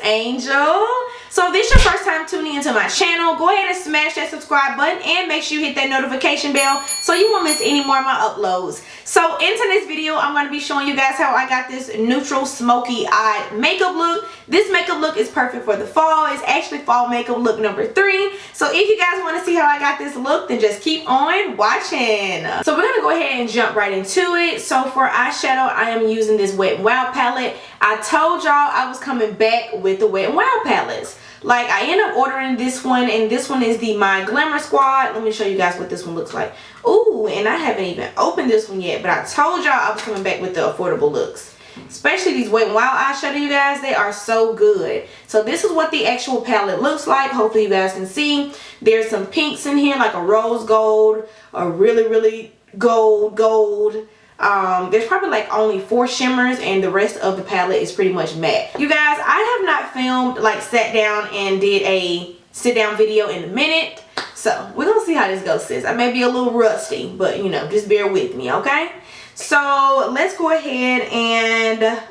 Angel. So if this is your first time tuning into my channel, go ahead and smash that subscribe button and make sure you hit that notification bell so you won't miss any more of my uploads. So into this video, I'm going to be showing you guys how I got this neutral smoky eye makeup look. This makeup look is perfect for the fall. It's actually fall makeup look number 3. So if you guys want to see how I got this look, then just keep on watching. So we're going to go ahead and jump right into it. So for eyeshadow, I am using this Wet n Wild palette. I told y'all I was coming back with the Wet n Wild palettes. Like, I ended up ordering this one, and this one is the My Glamour Squad. Let me show you guys what this one looks like. Ooh, and I haven't even opened this one yet, but I told y'all I was coming back with the affordable looks. Especially these Wet n Wild eyeshadow, you guys, they are so good. So this is what the actual palette looks like. Hopefully you guys can see. There's some pinks in here, like a rose gold, a really gold. There's probably like only 4 shimmers, and the rest of the palette is pretty much matte. You guys, I have not filmed, like sat down and did a sit down video in a minute. So we're gonna see how this goes, sis. I may be a little rusty, but you know, just bear with me, okay? So let's go ahead and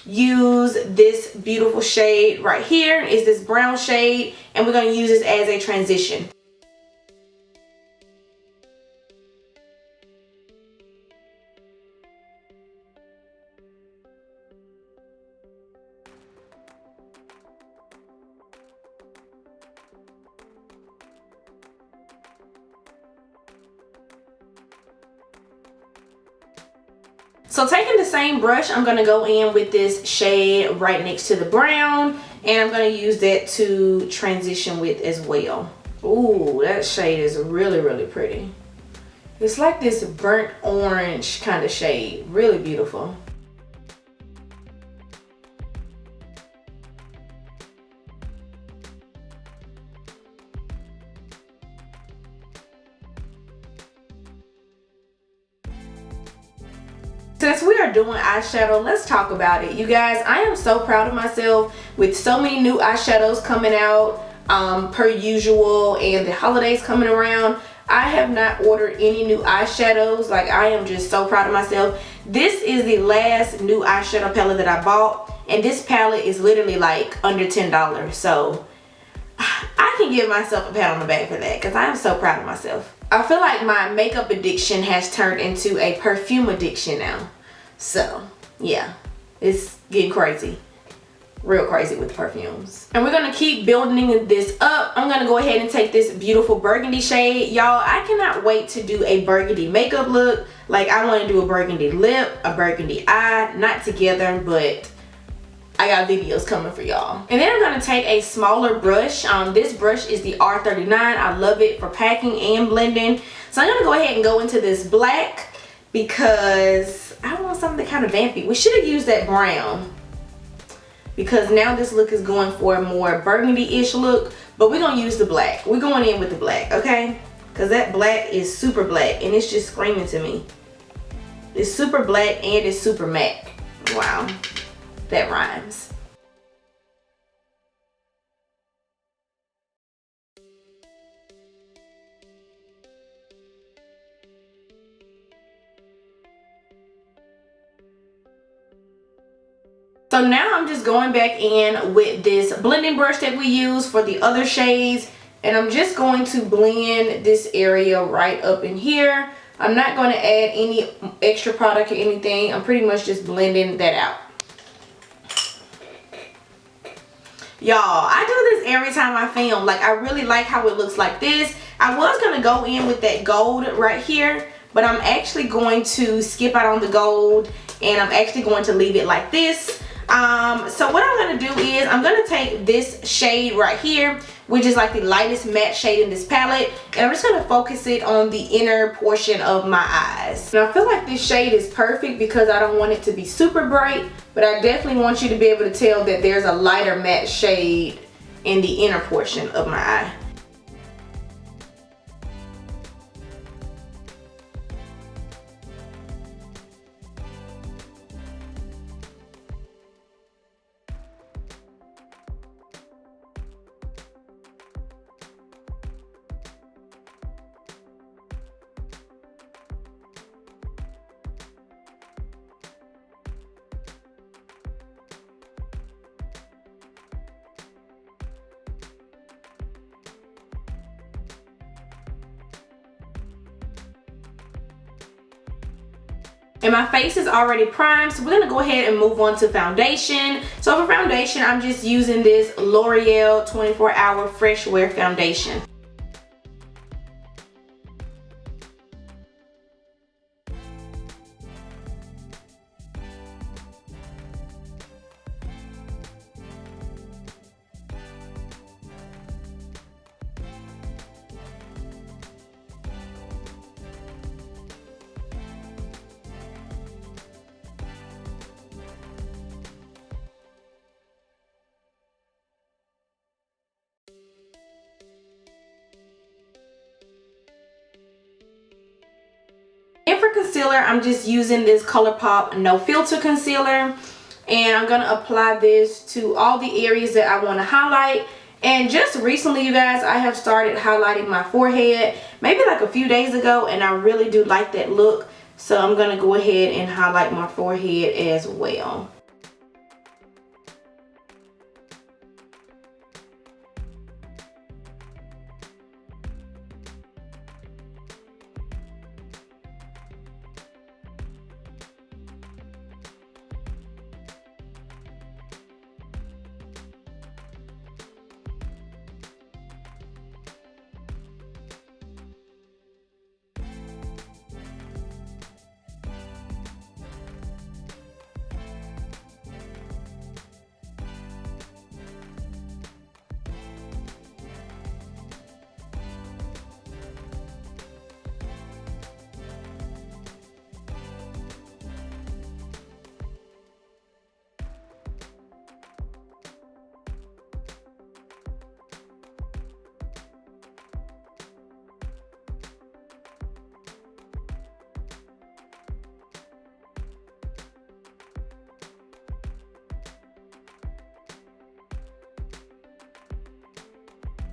use this beautiful shade right here. Is this brown shade, and we're gonna use this as a transition. So taking the same brush, I'm going to go in with this shade right next to the brown, and I'm going to use that to transition with as well. Ooh, that shade is really pretty. It's like this burnt orange kind of shade. Really beautiful. Since we are doing eyeshadow, let's talk about it. You guys, I am so proud of myself with so many new eyeshadows coming out per usual, and the holidays coming around. I have not ordered any new eyeshadows. Like, I am just so proud of myself. This is the last new eyeshadow palette that I bought, and this palette is literally like under $10. So I can give myself a pat on the back for that because I am so proud of myself. I feel like my makeup addiction has turned into a perfume addiction now. So yeah, it's getting crazy. Real crazy with perfumes. And we're going to keep building this up. I'm going to go ahead and take this beautiful burgundy shade. Y'all, I cannot wait to do a burgundy makeup look. Like, I want to do a burgundy lip, a burgundy eye. Not together, but I got videos coming for y'all. And then I'm going to take a smaller brush. This brush is the R39. I love it for packing and blending. So I'm going to go ahead and go into this black because I want something kind of vampy. We should have used that brown because now this look is going for a more burgundy-ish look. But we're going to use the black. We're going in with the black, okay? Because that black is super black and it's just screaming to me. It's super black and it's super matte. Wow. That rhymes. So now I'm just going back in with this blending brush that we use for the other shades, and I'm just going to blend this area right up in here. I'm not going to add any extra product or anything. I'm pretty much just blending that out. Y'all, I do this every time I film. Like, I really like how it looks like this. I was going to go in with that gold right here, but I'm actually going to skip out on the gold, and I'm actually going to leave it like this. So what I'm going to do is I'm going to take this shade right here, which is like the lightest matte shade in this palette, and I'm just going to focus it on the inner portion of my eyes. Now I feel like this shade is perfect because I don't want it to be super bright, but I definitely want you to be able to tell that there's a lighter matte shade in the inner portion of my eye. And my face is already primed, so we're going to go ahead and move on to foundation. So for foundation, I'm just using this L'Oreal 24-Hour Freshwear foundation. And for concealer, I'm just using this Colourpop No Filter Concealer. And I'm going to apply this to all the areas that I want to highlight. And just recently, you guys, I have started highlighting my forehead. Maybe like a few days ago. And I really do like that look. So I'm going to go ahead and highlight my forehead as well.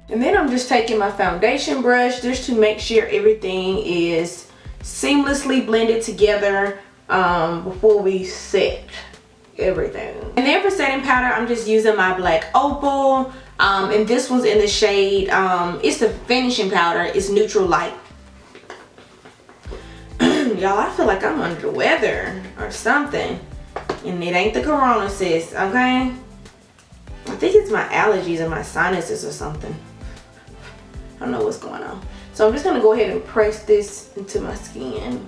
And then I'm just taking my foundation brush just to make sure everything is seamlessly blended together before we set everything. And then for setting powder, I'm just using my black Opal. And this one's in the shade, it's the finishing powder. It's neutral light. Y'all, I feel like I'm under the weather or something. And it ain't the corona, sis, okay? I think it's my allergies and my sinuses or something. I don't know what's going on. So I'm just going to go ahead and press this into my skin.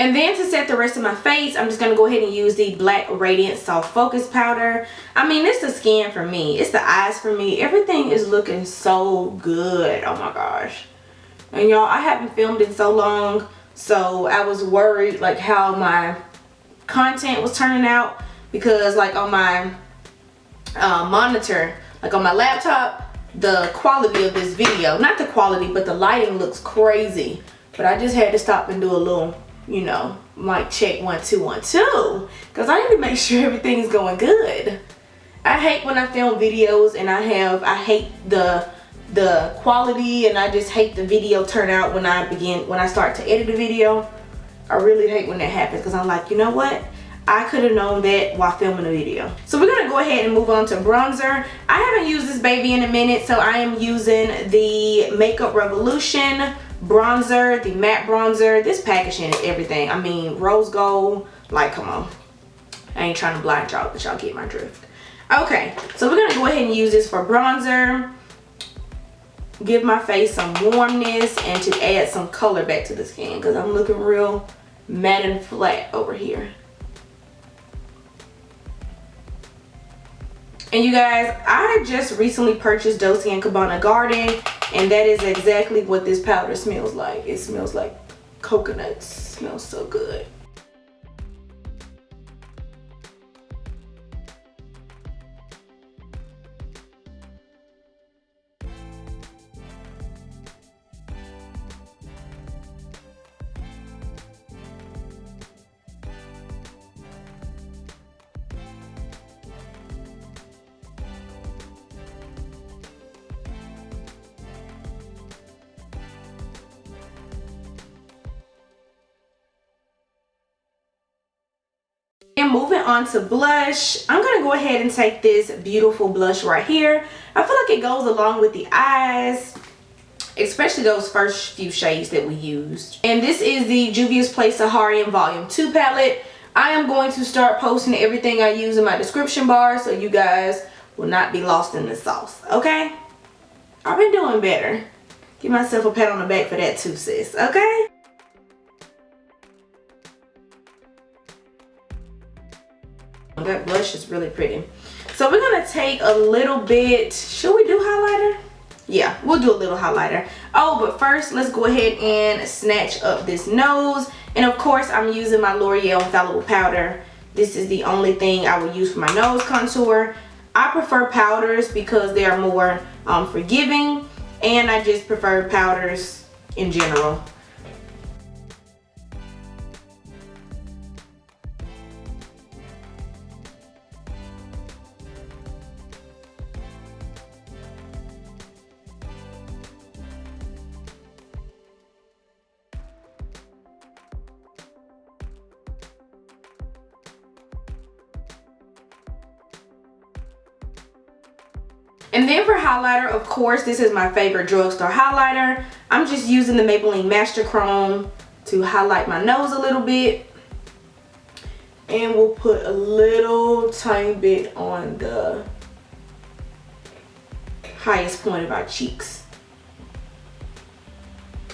And then to set the rest of my face, I'm just going to go ahead and use the Black Radiance Soft Focus Powder. I mean, it's the skin for me. It's the eyes for me. Everything is looking so good. Oh my gosh. And y'all, I haven't filmed in so long. So I was worried like how my content was turning out. Because like on my monitor, like on my laptop, the quality of this video, not the quality, but the lighting looks crazy. But I just had to stop and do a little, you know, mic check 1 2 1 2, because I need to make sure everything's going good. I hate when I film videos and I hate the quality, and I just hate the video turnout when I start to edit a video. I really hate when that happens, because I'm like, you know what, I could have known that while filming a video. So we're gonna go ahead and move on to bronzer. I haven't used this baby in a minute, so I am using the Makeup Revolution bronzer, the matte bronzer. This packaging is everything. I mean, rose gold, like, come on. I ain't trying to blind y'all, but y'all get my drift. Okay, so we're gonna go ahead and use this for bronzer, give my face some warmness, and to add some color back to the skin, because I'm looking real matte and flat over here. And you guys, I just recently purchased Dolce & Gabbana Garden, and that is exactly what this powder smells like. It smells like coconuts. It smells so good. And moving on to blush, I'm going to go ahead and take this beautiful blush right here. I feel like it goes along with the eyes, especially those first few shades that we used. And this is the Juvias Saharan Volume 2 palette. I am going to start posting everything I use in my description bar so you guys will not be lost in the sauce, okay? I've been doing better. Give myself a pat on the back for that too, sis, okay? That blush is really pretty. So we're gonna take a little bit, should we do highlighter? Yeah, we'll do a little highlighter. Oh, but first let's go ahead and snatch up this nose. And of course I'm using my Loreal Infallible powder. This is the only thing I will use for my nose contour. I prefer powders because they are more forgiving, and I just prefer powders in general. And then for highlighter, of course, this is my favorite drugstore highlighter. I'm just using the Maybelline Master Chrome to highlight my nose a little bit. And we'll put a little tiny bit on the highest point of our cheeks.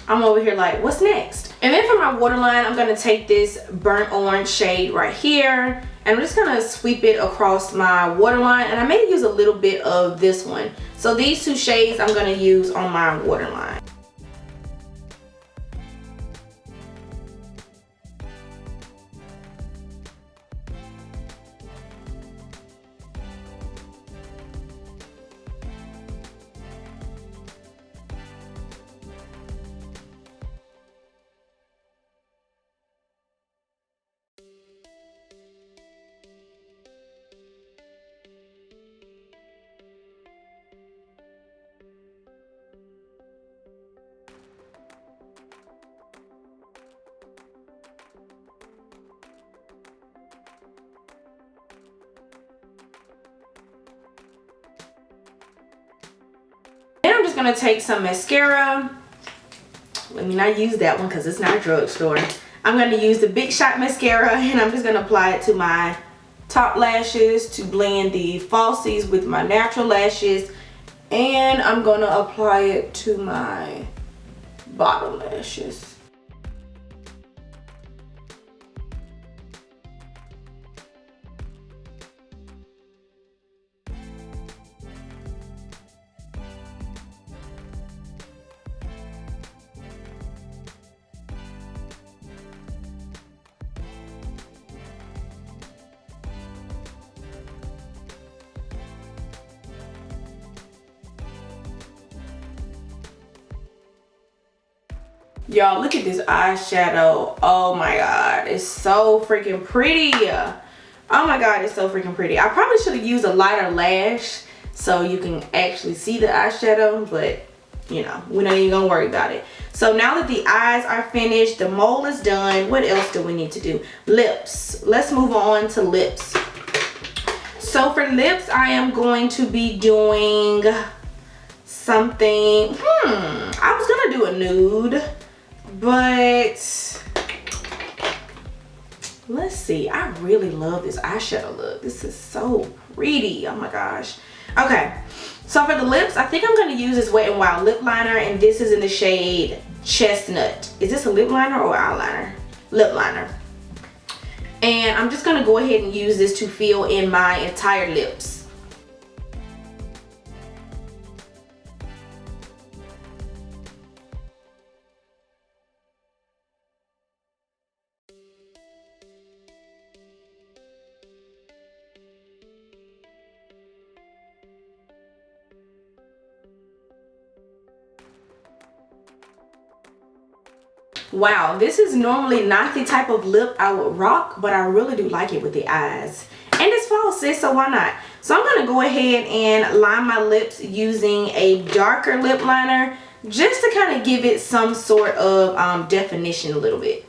I'm over here like, what's next? And then for my waterline, I'm gonna take this burnt orange shade right here. And I'm just gonna sweep it across my waterline, and I may use a little bit of this one. So these two shades I'm gonna use on my waterline. I'm just gonna take some mascara. Let me not use that one because it's not a drugstore. I'm gonna use the Big Shot mascara, and I'm just gonna apply it to my top lashes to blend the falsies with my natural lashes, and I'm gonna apply it to my bottom lashes. Y'all, look at this eyeshadow. Oh my god, it's so freaking pretty. Oh my god, it's so freaking pretty. I probably should have used a lighter lash so you can actually see the eyeshadow, but you know, we're not even gonna worry about it. So now that the eyes are finished, the mole is done, what else do we need to do? Lips. Let's move on to lips. So for lips, I am going to be doing something, I was gonna do a nude, but let's see. I really love this eyeshadow look. This is so pretty. Oh my gosh. Okay, so for the lips, I think I'm going to use this Wet n Wild lip liner, and this is in the shade Chestnut. Is this a lip liner or eyeliner? Lip liner. And I'm just going to go ahead and use this to fill in my entire lips. Wow, this is normally not the type of lip I would rock, but I really do like it with the eyes. And it's fall, sis, so why not? So I'm going to go ahead and line my lips using a darker lip liner just to kind of give it some sort of definition a little bit.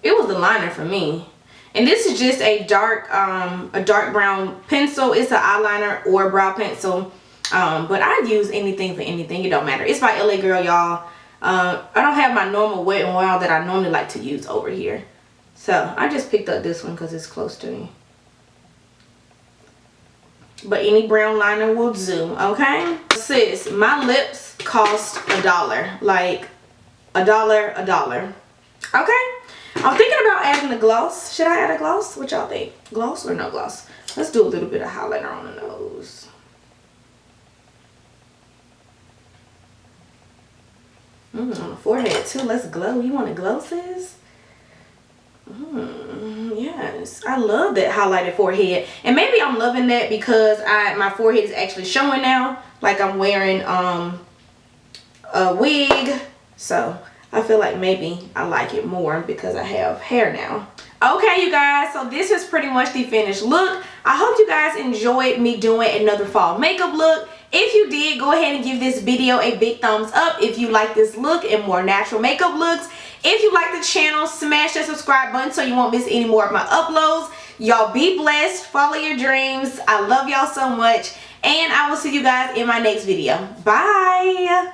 It was the liner for me. And this is just a dark brown pencil. It's an eyeliner or brow pencil. But I use anything for anything. It don't matter. It's by LA Girl, y'all. I don't have my normal Wet n Wild that I normally like to use over here. So I just picked up this one because it's close to me. But any brown liner will do, okay? Sis, my lips cost $1. Like $1. Okay? I'm thinking about adding a gloss. Should I add a gloss? What y'all think? Gloss or no gloss? Let's do a little bit of highlighter on the nose. On the forehead too. Let's glow. You want to glow, sis? Yes. I love that highlighted forehead. And maybe I'm loving that because my forehead is actually showing now. Like I'm wearing a wig. So I feel like maybe I like it more because I have hair now. Okay, you guys, so this is pretty much the finished look. I hope you guys enjoyed me doing another fall makeup look. If you did, go ahead and give this video a big thumbs up if you like this look and more natural makeup looks. If you like the channel, smash that subscribe button so you won't miss any more of my uploads. Y'all be blessed, follow your dreams. I love y'all so much, and I will see you guys in my next video. Bye.